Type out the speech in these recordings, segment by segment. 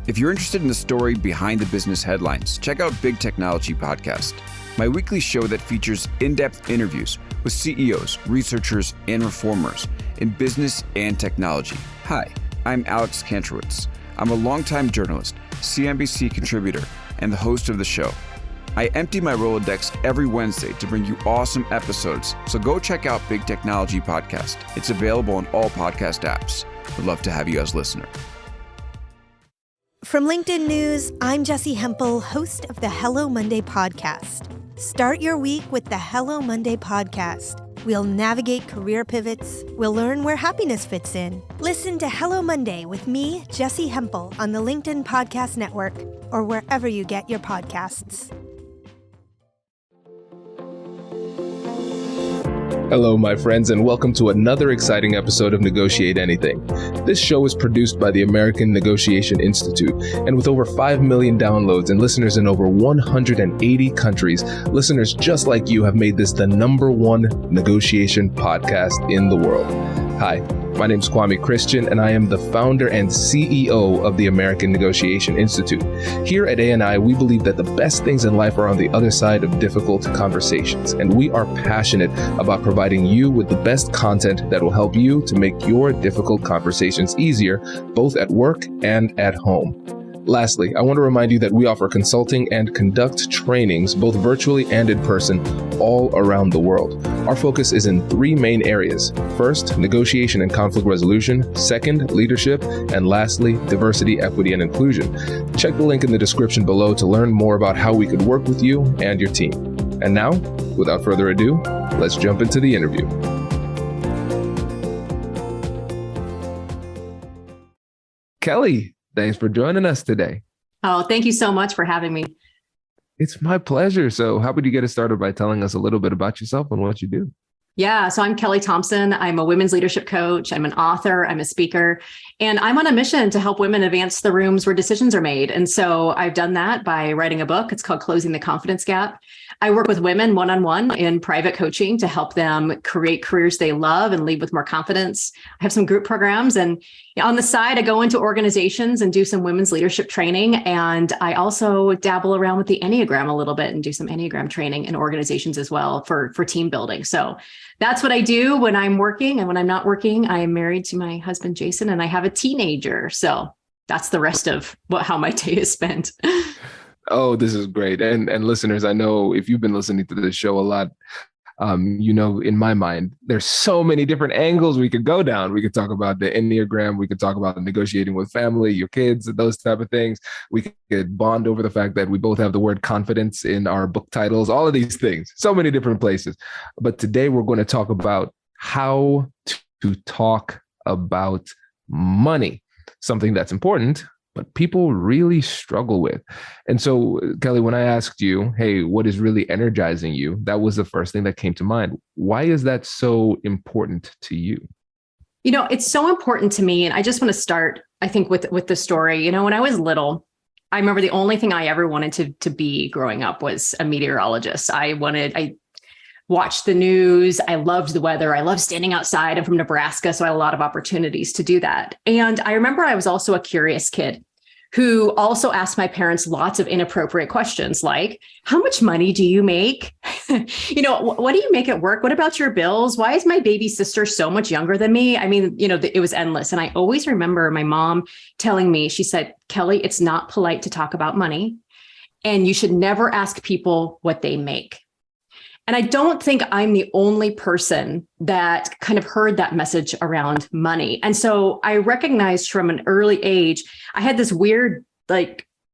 If you're interested in the story behind the business headlines, check out Big Technology Podcast, my weekly show that features in-depth interviews with CEOs, researchers, and reformers in business and technology. Hi, I'm Alex Kantrowitz. I'm a longtime journalist, CNBC contributor, and the host of the show. I empty my Rolodex every Wednesday to bring you awesome episodes, so go check out Big Technology Podcast. It's available on all podcast apps. Would love to have you as a listener. From LinkedIn News, I'm Jessie Hempel, host of the Hello Monday podcast. Start your week with the Hello Monday podcast. We'll navigate career pivots. We'll learn where happiness fits in. Listen to Hello Monday with me, Jessie Hempel, on the LinkedIn Podcast Network or wherever you get your podcasts. Hello, my friends, and welcome to another exciting episode of Negotiate Anything. This show is produced by the American Negotiation Institute, and with over 5 million downloads and listeners in over 180 countries, listeners just like you have made this the #1 negotiation podcast in the world. Hi, my name is Kwame Christian, and I am the founder and CEO of the American Negotiation Institute. Here at ANI, we believe that the best things in life are on the other side of difficult conversations, and we are passionate about providing you with the best content that will help you to make your difficult conversations easier, both at work and at home. Lastly, I want to remind you that we offer consulting and conduct trainings, both virtually and in person, all around the world. Our focus is in 3 main areas. First, negotiation and conflict resolution. Second, leadership. And lastly, diversity, equity, and inclusion. Check the link in the description below to learn more about how we could work with you and your team. And now, without further ado, let's jump into the interview. Kelli, thanks for joining us today. Oh, thank you so much for having me. It's my pleasure. So how would you get us started by telling us a little bit about yourself and what you do? Yeah, so I'm Kelli Thompson. I'm a women's leadership coach. I'm an author. I'm a speaker. And I'm on a mission to help women advance the rooms where decisions are made. And so I've done that by writing a book. It's called Closing the Confidence Gap. I work with women one-on-one in private coaching to help them create careers they love and lead with more confidence. I have some group programs, and on the side, I go into organizations and do some women's leadership training. And I also dabble around with the Enneagram a little bit and do some Enneagram training in organizations as well for team building. So that's what I do when I'm working. And when I'm not working, I am married to my husband, Jason, and I have a teenager. So that's the rest of how my day is spent. Oh, this is great. And listeners, I know if you've been listening to this show a lot, you know, in my mind, there's so many different angles we could go down. We could talk about the Enneagram. We could talk about negotiating with family, your kids, those type of things. We could bond over the fact that we both have the word confidence in our book titles, all of these things, so many different places. But today we're going to talk about how to talk about money, something that's important, but people really struggle with. And so, Kelli, when I asked you, hey, what is really energizing you? That was the first thing that came to mind. Why is that so important to you? You know, it's so important to me. And I just want to start, I think, with the story. You know, when I was little, I remember the only thing I ever wanted to be growing up was a meteorologist. I watched the news. I loved the weather. I loved standing outside. I'm from Nebraska, so I had a lot of opportunities to do that. And I remember I was also a curious kid who also asked my parents lots of inappropriate questions like, how much money do you make? You know, what do you make at work? What about your bills? Why is my baby sister so much younger than me? I mean, you know, it was endless. And I always remember my mom telling me, she said, Kelli, it's not polite to talk about money, and you should never ask people what they make. And I don't think I'm the only person that kind of heard that message around money. And so I recognized from an early age, I had this weird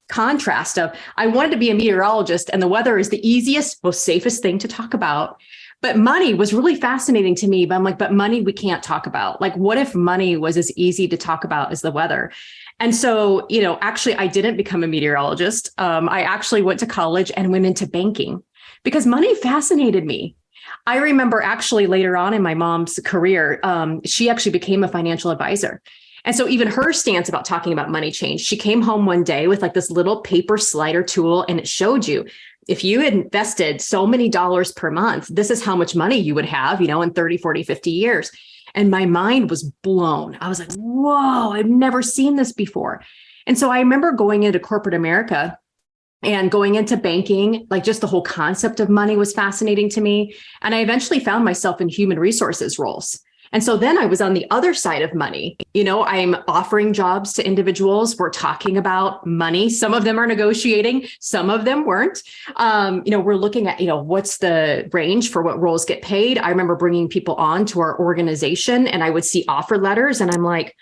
contrast of I wanted to be a meteorologist, and the weather is the easiest, most safest thing to talk about. But money was really fascinating to me. But I'm like, but money we can't talk about. Like, what if money was as easy to talk about as the weather? And so, you know, actually, I didn't become a meteorologist. I actually went to college and went into banking, because money fascinated me. I remember actually later on in my mom's career, she actually became a financial advisor. And so even her stance about talking about money changed. She came home one day with like this little paper slider tool, and it showed you if you invested so many dollars per month, this is how much money you would have, you know, in 30, 40, 50 years. And my mind was blown. I was like, whoa, I've never seen this before. And so I remember going into corporate America and going into banking, like just the whole concept of money was fascinating to me. And I eventually found myself in human resources roles. And so then I was on the other side of money. I'm offering jobs to individuals. We're talking about money. Some of them are negotiating. Some of them weren't. We're looking at, what's the range for what roles get paid. I remember bringing people on to our organization and I would see offer letters and I'm like,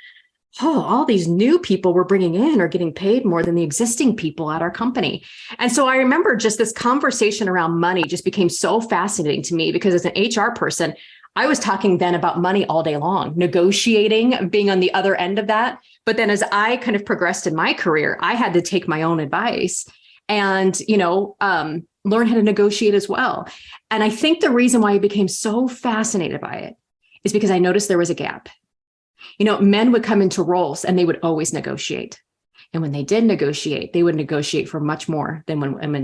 oh, all these new people we're bringing in are getting paid more than the existing people at our company. And so I remember just this conversation around money just became so fascinating to me because as an HR person, I was talking then about money all day long, negotiating, being on the other end of that. But then as I kind of progressed in my career, I had to take my own advice and, learn how to negotiate as well. And I think the reason why I became so fascinated by it is because I noticed there was a gap. Men would come into roles and they would always negotiate. And when they did negotiate, they would negotiate for much more than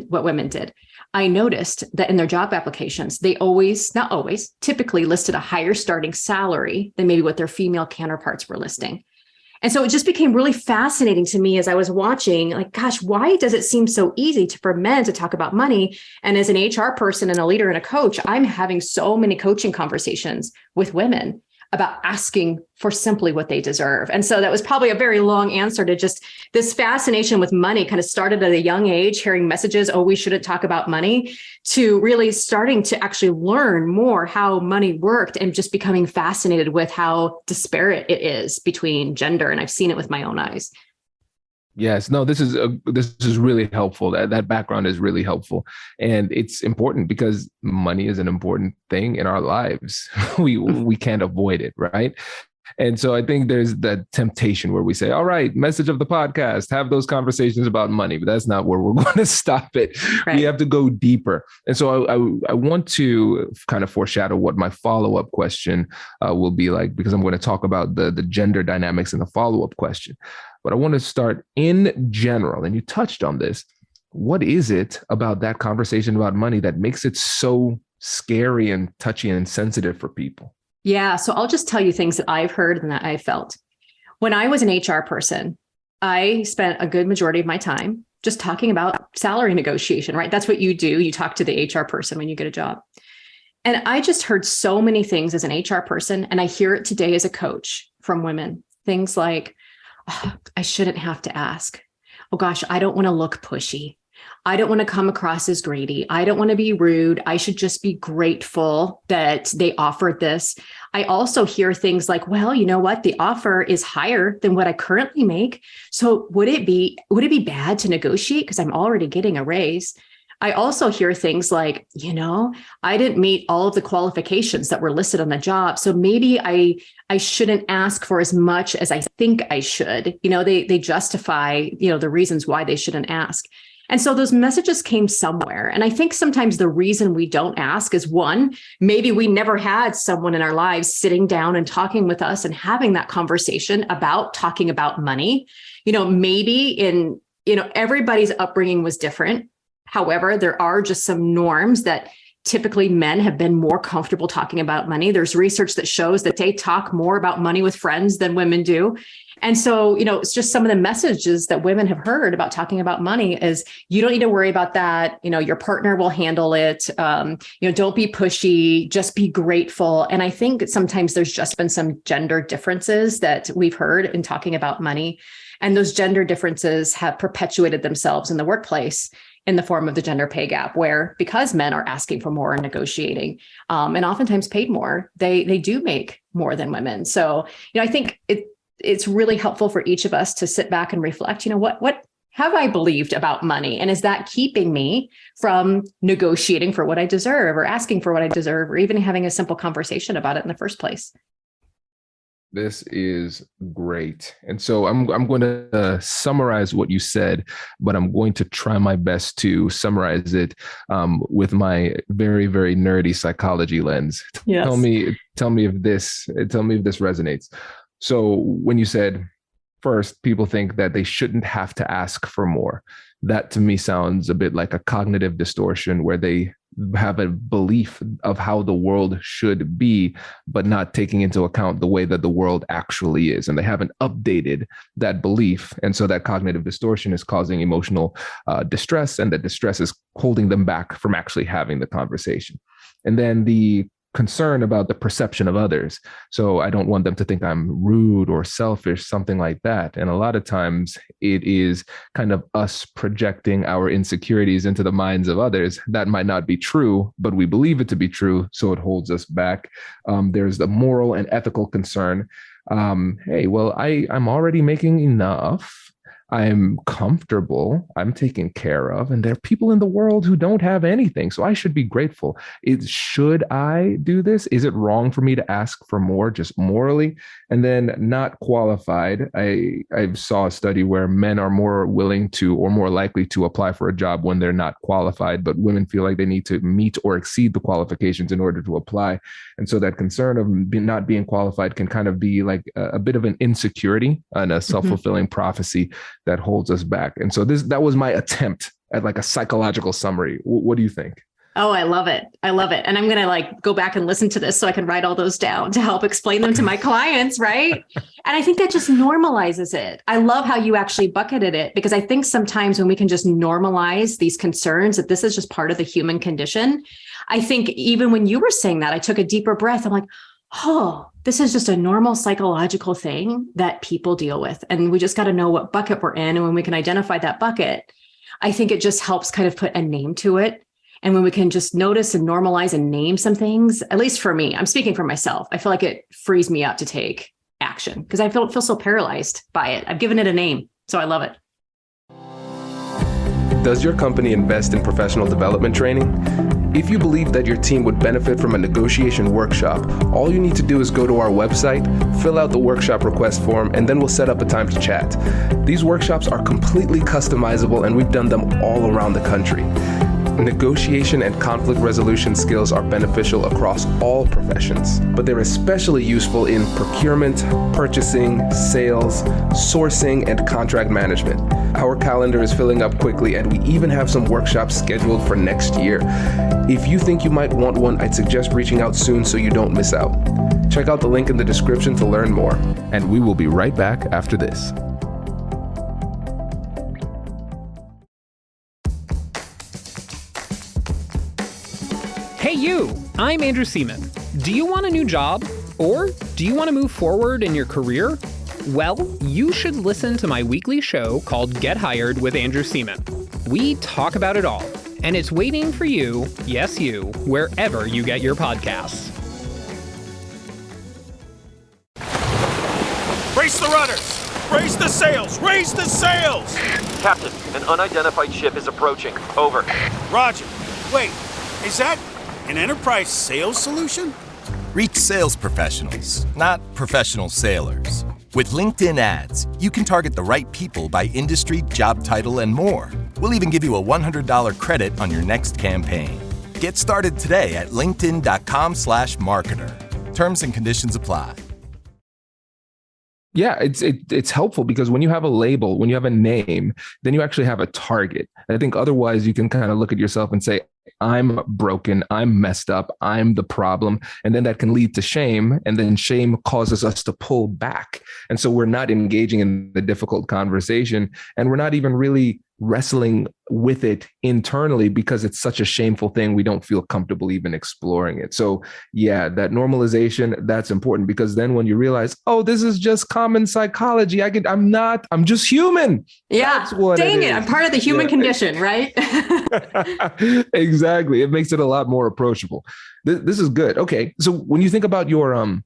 what women did. I noticed that in their job applications, they not always, typically listed a higher starting salary than maybe what their female counterparts were listing. And so it just became really fascinating to me as I was watching, like, gosh, why does it seem so easy for men to talk about money? And as an HR person and a leader and a coach, I'm having so many coaching conversations with women about asking for simply what they deserve. And so that was probably a very long answer to just this fascination with money kind of started at a young age, hearing messages, oh, we shouldn't talk about money, to really starting to actually learn more how money worked and just becoming fascinated with how disparate it is between gender. And I've seen it with my own eyes. Yes, no, this is really helpful. That background is really helpful. And it's important because money is an important thing in our lives. We can't avoid it, right? And so I think there's that temptation where we say, all right, message of the podcast, have those conversations about money, but that's not where we're going to stop it. Right. We have to go deeper. And so I want to kind of foreshadow what my follow-up question will be like, because I'm going to talk about the gender dynamics in the follow-up question. But I want to start in general, and you touched on this. What is it about that conversation about money that makes it so scary and touchy and sensitive for people? Yeah. So I'll just tell you things that I've heard and that I felt. When I was an HR person, I spent a good majority of my time just talking about salary negotiation, right? That's what you do. You talk to the HR person when you get a job. And I just heard so many things as an HR person, and I hear it today as a coach from women. Things like, oh, I shouldn't have to ask. Oh gosh, I don't want to look pushy. I don't want to come across as greedy. I don't want to be rude. I should just be grateful that they offered this. I also hear things like, well, you know what? The offer is higher than what I currently make. So would it be bad to negotiate because I'm already getting a raise? I also hear things like, I didn't meet all of the qualifications that were listed on the job. So maybe I shouldn't ask for as much as I think I should. They justify, the reasons why they shouldn't ask. And so those messages came somewhere. And I think sometimes the reason we don't ask is, one, maybe we never had someone in our lives sitting down and talking with us and having that conversation about talking about money. Maybe everybody's upbringing was different. However, there are just some norms that typically men have been more comfortable talking about money. There's research that shows that they talk more about money with friends than women do. And so, it's just some of the messages that women have heard about talking about money is, you don't need to worry about that. Your partner will handle it. Don't be pushy, just be grateful. And I think sometimes there's just been some gender differences that we've heard in talking about money. And those gender differences have perpetuated themselves in the workplace in the form of the gender pay gap, where because men are asking for more and negotiating, and oftentimes paid more, they do make more than women. So, I think it's really helpful for each of us to sit back and reflect, what have I believed about money? And is that keeping me from negotiating for what I deserve or asking for what I deserve or even having a simple conversation about it in the first place? This is great. And so I'm going to summarize what you said, but I'm going to try my best to summarize it with my very, very nerdy psychology lens. Yes. Tell me if this resonates. So when you said, first, people think that they shouldn't have to ask for more. That to me sounds a bit like a cognitive distortion where they have a belief of how the world should be, but not taking into account the way that the world actually is. And they haven't updated that belief. And so that cognitive distortion is causing emotional distress, and that distress is holding them back from actually having the conversation. And then the concern about the perception of others. So I don't want them to think I'm rude or selfish, something like that. And a lot of times it is kind of us projecting our insecurities into the minds of others. That might not be true, but we believe it to be true. So it holds us back. There's the moral and ethical concern. Hey, well, I'm already making enough. I'm comfortable, I'm taken care of, and there are people in the world who don't have anything. So I should be grateful. Should I do this? Is it wrong for me to ask for more, just morally? And then not qualified. I saw a study where men are more willing to or more likely to apply for a job when they're not qualified, but women feel like they need to meet or exceed the qualifications in order to apply. And so that concern of not being qualified can kind of be like a bit of an insecurity and a self-fulfilling prophecy that holds us back. And so that was my attempt at like a psychological summary. What do you think? Oh, I love it. I love it. And I'm going to go back and listen to this so I can write all those down to help explain them to my clients. Right. And I think that just normalizes it. I love how you actually bucketed it, because I think sometimes when we can just normalize these concerns, that this is just part of the human condition. I think even when you were saying that, I took a deeper breath. I'm like, oh, this is just a normal psychological thing that people deal with. And we just got to know what bucket we're in. And when we can identify that bucket, I think it just helps kind of put a name to it. And when we can just notice and normalize and name some things, at least for me, I'm speaking for myself, I feel like it frees me up to take action because I feel so paralyzed by it. I've given it a name, so I love it. Does your company invest in professional development training? If you believe that your team would benefit from a negotiation workshop, all you need to do is go to our website, fill out the workshop request form, and then we'll set up a time to chat. These workshops are completely customizable, and we've done them all around the country. Negotiation and conflict resolution skills are beneficial across all professions, but they're especially useful in procurement, purchasing, sales, sourcing, and contract management. Our calendar is filling up quickly, and we even have some workshops scheduled for next year. If you think you might want one, I'd suggest reaching out soon so you don't miss out. Check out the link in the description to learn more, and we will be right back after this. Hey you, I'm Andrew Seaman. Do you want a new job? Or do you want to move forward in your career? Well, you should listen to my weekly show called Get Hired with Andrew Seaman. We talk about it all, and it's waiting for you, yes you, wherever you get your podcasts. Brace the rudders! Raise the sails! Raise the sails! Captain, an unidentified ship is approaching. Over. Roger. Wait, is that an enterprise sales solution? Reach sales professionals, not professional sailors. With LinkedIn ads, you can target the right people by industry, job title, and more. We'll even give you a $100 credit on your next campaign. Get started today at linkedin.com/marketer. Terms and conditions apply. Yeah, it's helpful because when you have a label, when you have a name, then you actually have a target. I think otherwise you can kind of look at yourself and say, I'm broken, I'm messed up, I'm the problem. And then that can lead to shame. And then shame causes us to pull back. And so we're not engaging in the difficult conversation, and we're not even really wrestling with it internally because it's such a shameful thing. We don't feel comfortable even exploring it. So yeah, that normalization, that's important, because then when you realize, oh, this is just common psychology. I'm just human. Yeah. That's what Dang it. I'm part of the human condition, right? Exactly. It makes it a lot more approachable. This is good. Okay. So when you think about your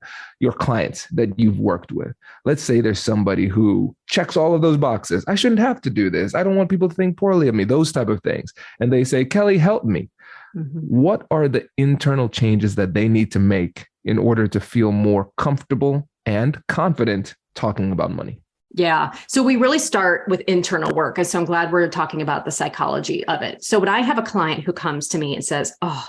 clients that you've worked with, let's say there's somebody who checks all of those boxes. I shouldn't have to do this. I don't want people to think poorly of me, those type of things. And they say, Kelli, help me. Mm-hmm. What are the internal changes that they need to make in order to feel more comfortable and confident talking about money? Yeah. So we really start with internal work. And so I'm glad we're talking about the psychology of it. So when I have a client who comes to me and says, oh,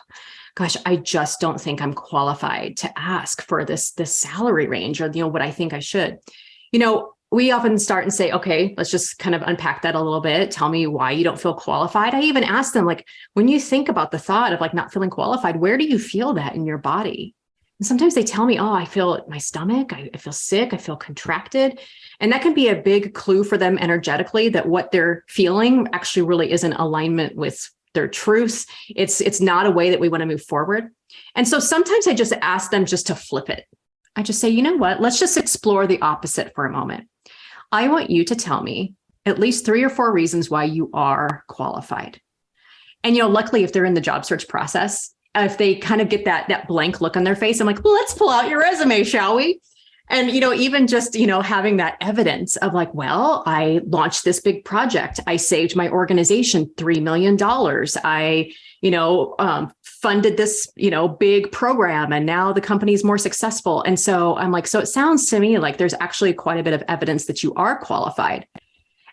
gosh, I just don't think I'm qualified to ask for this salary range, or, what I think I should. we often start and say, okay, let's just kind of unpack that a little bit. Tell me why you don't feel qualified. I even ask them, like, when you think about the thought of like not feeling qualified, where do you feel that in your body? And sometimes they tell me, oh, I feel it in my stomach. I feel sick. I feel contracted. And that can be a big clue for them energetically that what they're feeling actually really is in alignment with their truths. It's not a way that we want to move forward. And so sometimes I just ask them just to flip it. I just say, you know what, let's just explore the opposite for a moment. I want you to tell me at least 3 or 4 reasons why you are qualified. And, luckily, if they're in the job search process, if they kind of get that blank look on their face, I'm like, well, let's pull out your resume, shall we? And, even just, having that evidence of like, well, I launched this big project. I saved my organization $3 million. I, funded this, big program, and now the company is more successful. And so I'm like, so it sounds to me like there's actually quite a bit of evidence that you are qualified.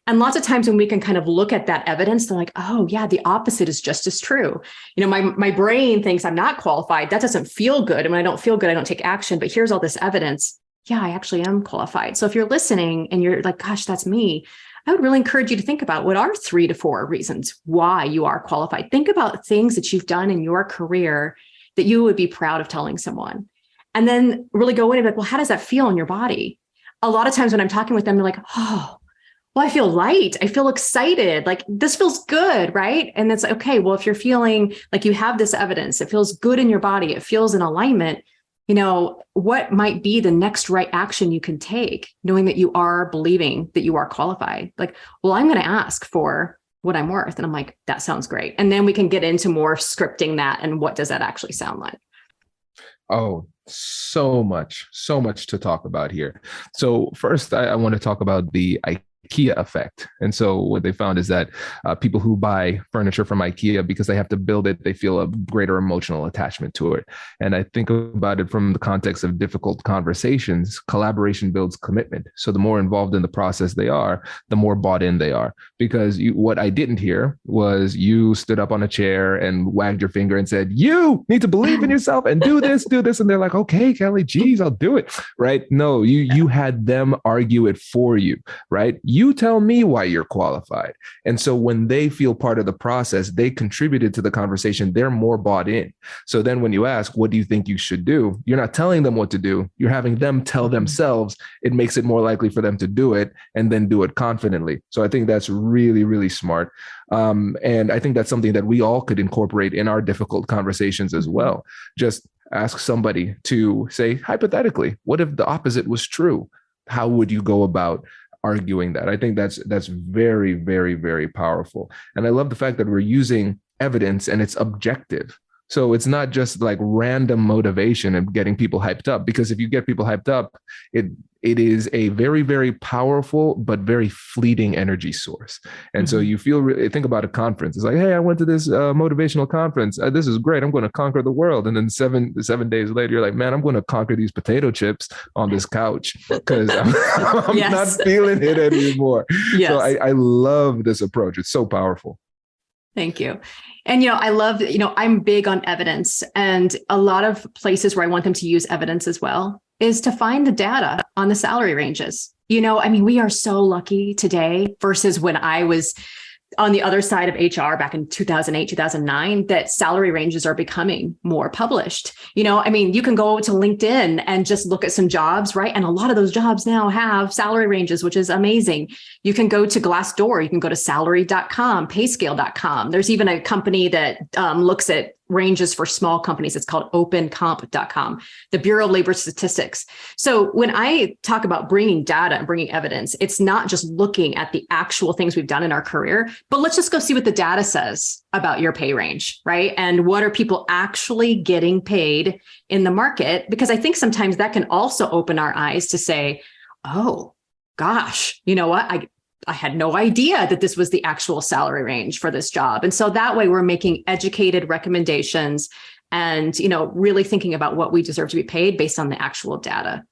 And lots of times when we can kind of look at that evidence, they're like, oh yeah, the opposite is just as true. My brain thinks I'm not qualified. That doesn't feel good. And when I don't feel good, I don't take action, but here's all this evidence. Yeah, I actually am qualified. So if you're listening and you're like, gosh, that's me, I would really encourage you to think about what are 3 to 4 reasons why you are qualified. Think about things that you've done in your career that you would be proud of telling someone. And then really go in and be like, well, how does that feel in your body? A lot of times when I'm talking with them, they're like, oh, well, I feel light. I feel excited. Like this feels good, right? And it's okay. Well, if you're feeling like you have this evidence, it feels good in your body, it feels in alignment, what might be the next right action you can take, knowing that you are believing that you are qualified? Like, well, I'm going to ask for what I'm worth. And I'm like, that sounds great. And then we can get into more scripting that. And what does that actually sound like? Oh, so much to talk about here. So first, I want to talk about the IKEA effect. And so what they found is that people who buy furniture from IKEA, because they have to build it, they feel a greater emotional attachment to it. And I think about it from the context of difficult conversations. Collaboration builds commitment. So the more involved in the process they are, the more bought in they are. Because what I didn't hear was you stood up on a chair and wagged your finger and said, you need to believe in yourself and do this. And they're like, okay, Kelly, geez, I'll do it. Right? No, you had them argue it for you, right? You tell me why you're qualified. And so when they feel part of the process, they contributed to the conversation, they're more bought in. So then when you ask, what do you think you should do? You're not telling them what to do. You're having them tell themselves. It makes it more likely for them to do it and then do it confidently. So I think that's really, really smart. And I think that's something that we all could incorporate in our difficult conversations as well. Just ask somebody to say, hypothetically, what if the opposite was true? How would you go about arguing that? I think that's very, very, very powerful. And I love the fact that we're using evidence and it's objective. So it's not just like random motivation and getting people hyped up, because if you get people hyped up, it is a very, very powerful, but very fleeting energy source. And so you think about a conference. It's like, hey, I went to this motivational conference. This is great. I'm going to conquer the world. And then seven days later, you're like, man, I'm going to conquer these potato chips on this couch because I'm not feeling it anymore. Yes. So I love this approach. It's so powerful. Thank you. And, I love, I'm big on evidence, and a lot of places where I want them to use evidence as well is to find the data on the salary ranges. We are so lucky today versus when I was on the other side of HR back in 2008, 2009, that salary ranges are becoming more published. You can go to LinkedIn and just look at some jobs, right? And a lot of those jobs now have salary ranges, which is amazing. You can go to Glassdoor, you can go to salary.com, payscale.com. There's even a company that looks at ranges for small companies. It's called opencomp.com, the Bureau of Labor Statistics. So when I talk about bringing data and bringing evidence, it's not just looking at the actual things we've done in our career, but let's just go see what the data says about your pay range, right? And what are people actually getting paid in the market? Because I think sometimes that can also open our eyes to say, oh, gosh, you know what? I had no idea that this was the actual salary range for this job. And so that way we're making educated recommendations and, really thinking about what we deserve to be paid based on the actual data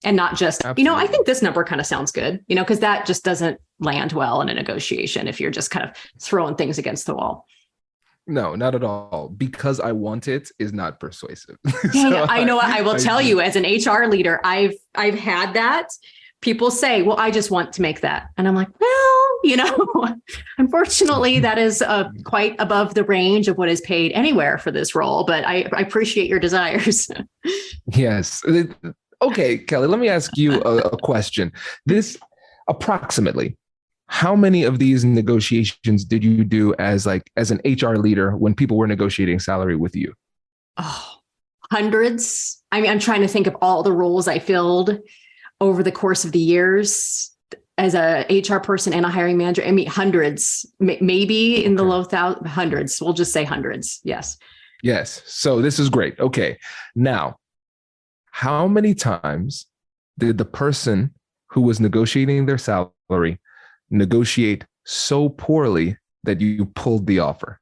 and not just, Absolutely. I think this number kind of sounds good, because that just doesn't land well in a negotiation if you're just kind of throwing things against the wall. No, not at all. Because I want it is not persuasive. I know. I will tell you, as an HR leader, I've had that people say, well, I just want to make that. And I'm like, well, unfortunately, that is quite above the range of what is paid anywhere for this role. But I appreciate your desires. Yes. Okay, Kelli, let me ask you a question. This approximately, how many of these negotiations did you do as an HR leader when people were negotiating salary with you? Oh, hundreds. I mean, I'm trying to think of all the roles I filled over the course of the years as a HR person and a hiring manager. I mean, hundreds, maybe in the low hundreds. We'll just say hundreds. Yes. Yes. So this is great. Okay. Now, how many times did the person who was negotiating their salary negotiate so poorly that you pulled the offer?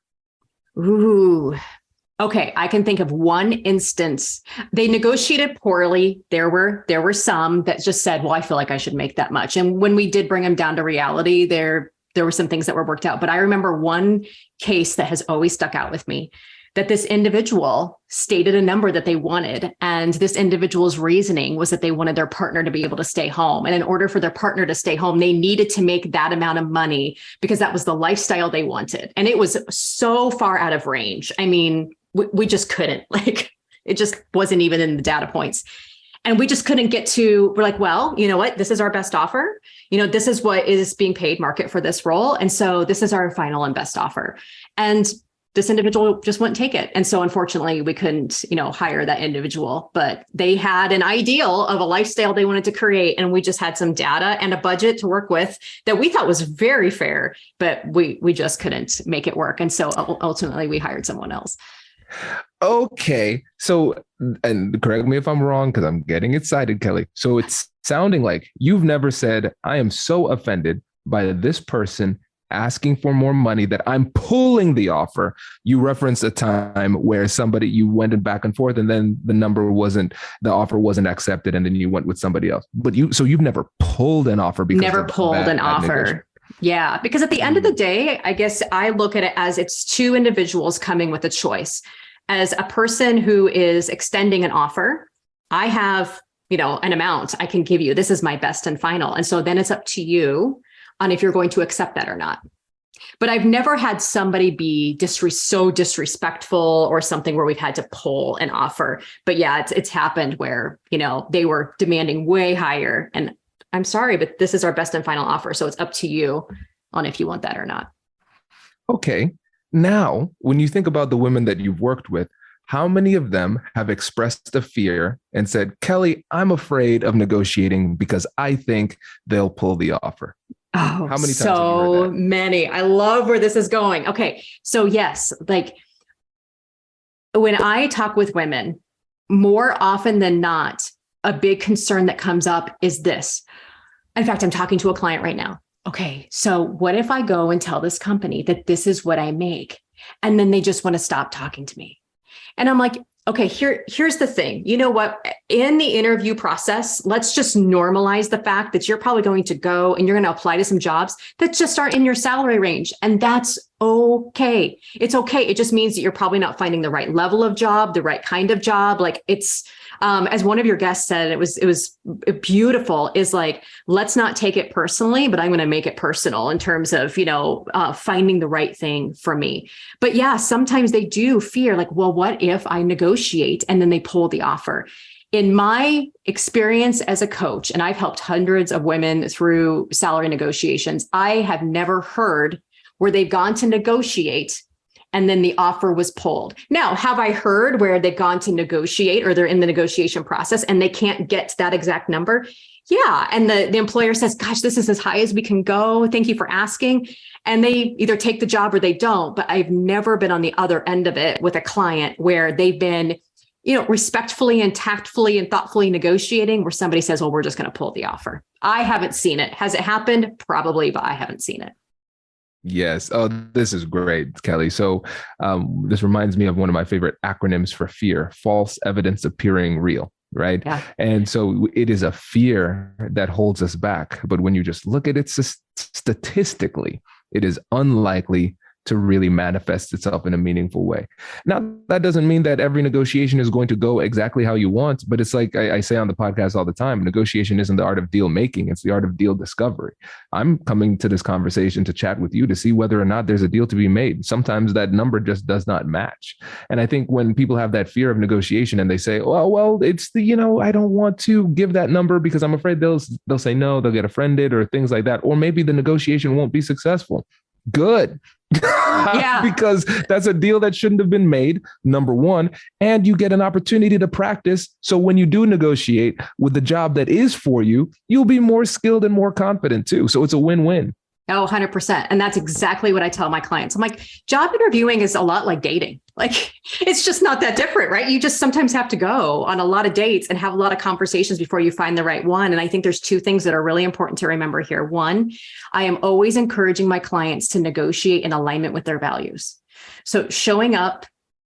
Ooh. Okay, I can think of one instance. They negotiated poorly. There were some that just said, well, I feel like I should make that much. And when we did bring them down to reality, there were some things that were worked out. But I remember one case that has always stuck out with me, that this individual stated a number that they wanted. And this individual's reasoning was that they wanted their partner to be able to stay home. And in order for their partner to stay home, they needed to make that amount of money because that was the lifestyle they wanted. And it was so far out of range. I mean, we just couldn't, it just wasn't even in the data points. And we just couldn't we're like, well, you know what? This is our best offer. This is what is being paid market for this role. And so this is our final and best offer. And this individual just wouldn't take it. And so unfortunately, we couldn't, hire that individual, but they had an ideal of a lifestyle they wanted to create. And we just had some data and a budget to work with that we thought was very fair, but we just couldn't make it work. And so ultimately we hired someone else. Okay. So, and correct me if I'm wrong, because I'm getting excited, Kelli. So it's sounding like you've never said, I am so offended by this person asking for more money that I'm pulling the offer. You referenced a time where you went back and forth and then the offer wasn't accepted and then you went with somebody else. But you've never pulled an offer because never pulled an offer. Yeah, because at the end of the day, I guess I look at it as it's two individuals coming with a choice. As a person who is extending an offer, I have, an amount I can give you. This is my best and final. And so then it's up to you on if you're going to accept that or not. But I've never had somebody be so disrespectful or something where we've had to pull an offer. But yeah, it's happened where, they were demanding way higher. And I'm sorry, but this is our best and final offer. So it's up to you on if you want that or not. Okay. Now, when you think about the women that you've worked with, how many of them have expressed a fear and said, Kelli, I'm afraid of negotiating because I think they'll pull the offer? Oh, how many times so have you heard that? Many. I love where this is going. Okay. So yes, when I talk with women, more often than not, a big concern that comes up is this. In fact, I'm talking to a client right now. Okay, so what if I go and tell this company that this is what I make, and then they just want to stop talking to me? And I'm like, okay, here's the thing. You know what? In the interview process, let's just normalize the fact that you're probably going to go and you're going to apply to some jobs that just aren't in your salary range. And that's okay. It's okay. It just means that you're probably not finding the right level of job, the right kind of job. It's, as one of your guests said, it was beautiful, is let's not take it personally, but I'm going to make it personal in terms of, finding the right thing for me. But yeah, sometimes they do fear well, what if I negotiate and then they pull the offer? In my experience as a coach, and I've helped hundreds of women through salary negotiations, I have never heard where they've gone to negotiate and then the offer was pulled. Now, have I heard where they've gone to negotiate or they're in the negotiation process and they can't get to that exact number? Yeah. And the employer says, gosh, this is as high as we can go. Thank you for asking. And they either take the job or they don't. But I've never been on the other end of it with a client where they've been, respectfully and tactfully and thoughtfully negotiating where somebody says, well, we're just going to pull the offer. I haven't seen it. Has it happened? Probably, but I haven't seen it. Yes. Oh, this is great, Kelli. So this reminds me of one of my favorite acronyms for fear: false evidence appearing real, right? Yeah. And so it is a fear that holds us back. But when you just look at it statistically, it is unlikely to really manifest itself in a meaningful way. Now, that doesn't mean that every negotiation is going to go exactly how you want, but it's like I say on the podcast all the time, negotiation isn't the art of deal making, it's the art of deal discovery. I'm coming to this conversation to chat with you to see whether or not there's a deal to be made. Sometimes that number just does not match. And I think when people have that fear of negotiation and they say, well, it's the, I don't want to give that number because I'm afraid they'll say no, they'll get offended or things like that. Or maybe the negotiation won't be successful. Good. Yeah. Because that's a deal that shouldn't have been made, number one, and you get an opportunity to practice. So when you do negotiate with the job that is for you, you'll be more skilled and more confident too. So it's a win-win. Oh, 100%. And that's exactly what I tell my clients. I'm like, job interviewing is a lot like dating. Like, it's just not that different, right? You just sometimes have to go on a lot of dates and have a lot of conversations before you find the right one. And I think there's two things that are really important to remember here. One, I am always encouraging my clients to negotiate in alignment with their values. So showing up,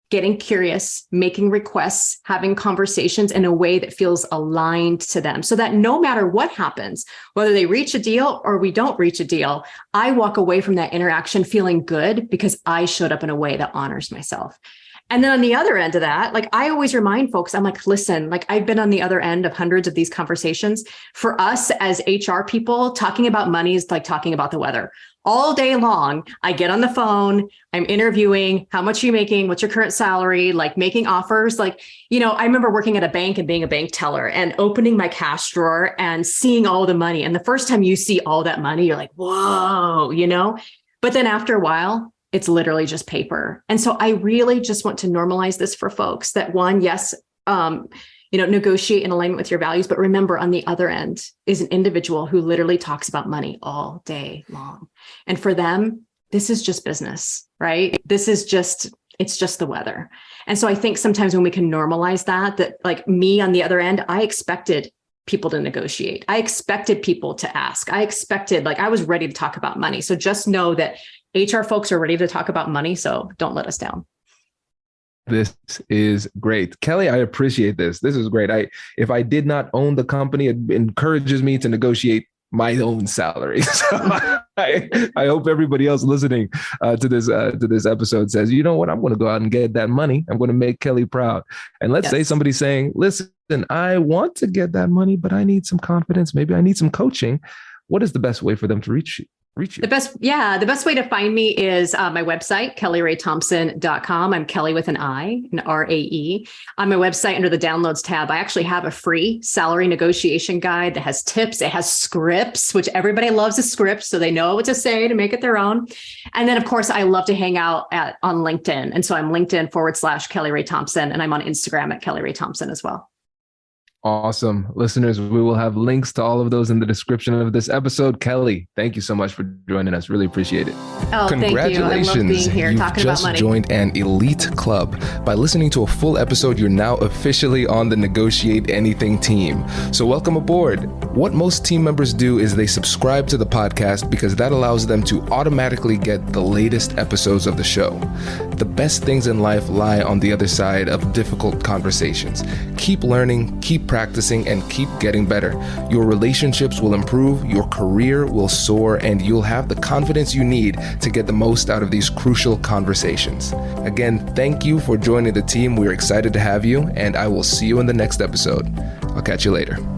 getting curious, making requests, having conversations in a way that feels aligned to them so that no matter what happens, whether they reach a deal or we don't reach a deal, I walk away from that interaction feeling good because I showed up in a way that honors myself. And then on the other end of that, like I always remind folks, I'm like, listen, like I've been on the other end of hundreds of these conversations. For us as HR people, talking about money is like talking about the weather. All day long, I get on the phone, I'm interviewing, how much are you making? What's your current salary? Like making offers. Like, I remember working at a bank and being a bank teller and opening my cash drawer and seeing all the money. And the first time you see all that money, you're like, whoa, but then after a while, it's literally just paper. And so I really just want to normalize this for folks that one, yes, negotiate in alignment with your values. But remember, on the other end is an individual who literally talks about money all day long. And for them, this is just business, right? It's just the weather. And so I think sometimes when we can normalize that like me on the other end, I expected people to negotiate. I expected people to ask. I was ready to talk about money. So just know that HR folks are ready to talk about money. So don't let us down. This is great. Kelli, I appreciate this. This is great. If I did not own the company, it encourages me to negotiate my own salary. So I hope everybody else listening to this episode says, you know what, I'm going to go out and get that money. I'm going to make Kelli proud. And let's say somebody's saying, listen, I want to get that money, but I need some confidence. Maybe I need some coaching. What is the best way for them to reach you? The best way to find me is my website, KelliRaeThompson.com. I'm Kelli with an I, an R-A-E. On my website, under the downloads tab, I actually have a free salary negotiation guide that has tips. It has scripts, which everybody loves a script, so they know what to say to make it their own. And then, of course, I love to hang out on LinkedIn. And so I'm LinkedIn/Kelli Rae Thompson, and I'm on Instagram at Kelli Rae Thompson as well. Awesome. Listeners, we will have links to all of those in the description of this episode. Kelli, thank you so much for joining us. Really appreciate it. Oh, congratulations. Thank you. I love being here talking about money. You've just joined an elite club. By listening to a full episode, you're now officially on the Negotiate Anything team. So welcome aboard. What most team members do is they subscribe to the podcast because that allows them to automatically get the latest episodes of the show. The best things in life lie on the other side of difficult conversations. Keep learning, keep practicing, and keep getting better. Your relationships will improve, your career will soar, and you'll have the confidence you need to get the most out of these crucial conversations. Again, thank you for joining the team. We're excited to have you, and I will see you in the next episode. I'll catch you later.